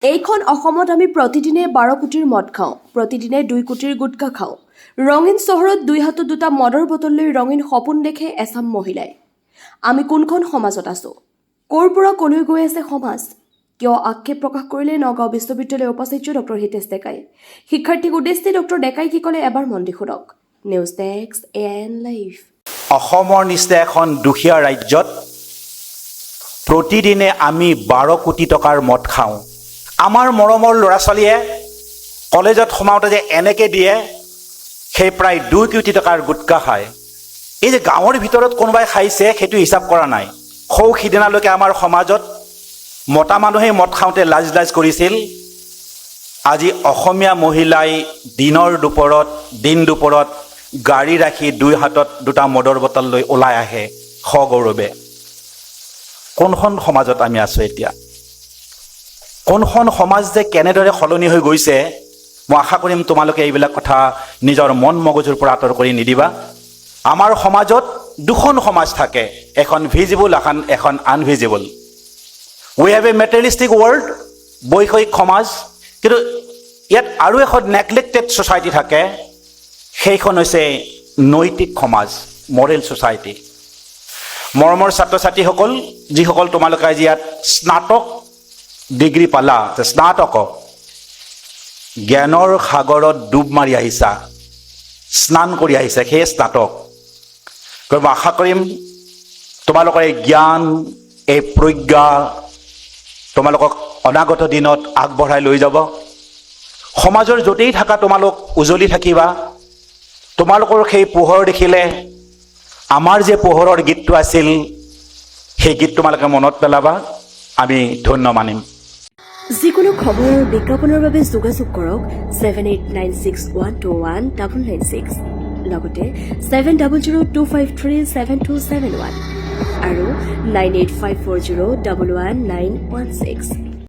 এইখন অসমত আমি প্ৰতিদিনে 12 কোটিৰ মদ খাওঁ, প্ৰতিদিনে 2 কোটিৰ গুটখা খাওঁ। ৰঙীন চহৰত 2 হাতত 2টা মদৰ বটল লৈ ৰঙীন সপোন দেখে এচাম মহিলাই। আমি কোনখন সমাজত আছো? ক'ৰ পৰা ক'লৈ গৈ আছে সমাজ? কিয় আক্ষেপ প্ৰকাশ কৰিলে নগাঁও বিশ্ববিদ্যালয়ৰ উপাচাৰ্য ডক্টৰ হিতেশ ডেকাই। শিক্ষাৰ্থীক উদ্দেশ্যি ডক্টৰ ডেকাই কি ক'লে এবাৰ মন দি শুনক। News desk AN live. অসমৰ নিচিনা এখন দুখীয়া ৰাজ্যত প্ৰতিদিনে আমি 12 কোটি টকাৰ মদ খাওঁ। আমাৰ মৰমৰ ল'ৰা ছোৱালীয়ে কলেজত সোমাওঁতে যে এনেকৈ দিয়ে, সেই প্ৰায় 2 কোটি টকাৰ গুটকা খায়। এই যে গাঁৱৰ ভিতৰত কোনোবাই খাইছে সেইটো হিচাপ কৰা নাই। সৌ সিদিনালৈকে আমাৰ সমাজত মতা মানুহে মদ খাওঁতে লাজ কৰিছিল। আজি অসমীয়া মহিলাই দিন দুপৰত গাড়ী ৰাখি 2 হাতত 2টা মদৰ বটল লৈ ওলাই আহে সগৌৰৱে। কোনখন সমাজত আমি আছোঁ এতিয়া? কোনখন সমাজ যে কেনেদৰে সলনি হৈ গৈছে, মই আশা কৰিম তোমালোকে এইবিলাক কথা নিজৰ মন মগজুৰ পৰা আঁতৰ কৰি নিদিবা। আমাৰ সমাজত দুখন সমাজ থাকে, এখন ভিজিবল এখন আনভিজিবল। উই হেভ এ মেটেৰিয়েলিষ্টিক ৱৰ্ল্ড, বৈষয়িক সমাজ, কিন্তু ইয়াত আৰু এখন নেগলেক্টেড ছ'চাইটি থাকে, সেইখন হৈছে নৈতিক সমাজ, মৰেল ছ'চাইটি। মৰমৰ ছাত্ৰ ছাত্ৰীসকল, যিসকল তোমালোকে আজি ইয়াত স্নাতক ডিগ্ৰী পালা, স্নাতক জ্ঞানৰ সাগৰত ডুব মাৰি আহিছা, স্নান কৰি আহিছা, সেই স্নাতক। মই আশা কৰিম তোমালোকৰ এই জ্ঞান, এই প্ৰজ্ঞা তোমালোকক অনাগত দিনত আগবঢ়াই লৈ যাব। সমাজৰ য'তেই থাকা তোমালোক উজলি থাকিবা। তোমালোকৰ সেই পোহৰ দেখিলে আমাৰ যে পোহৰৰ গীতটো আছিল, সেই গীত তোমালোকে মনত পেলাবা, আমি ধন্য মানিম। যিকোনো খবৰ আৰু বিজ্ঞাপনৰ বাবে যোগাযোগ কৰক 7896121996, লগতে 7002537271 আৰু 9854011916।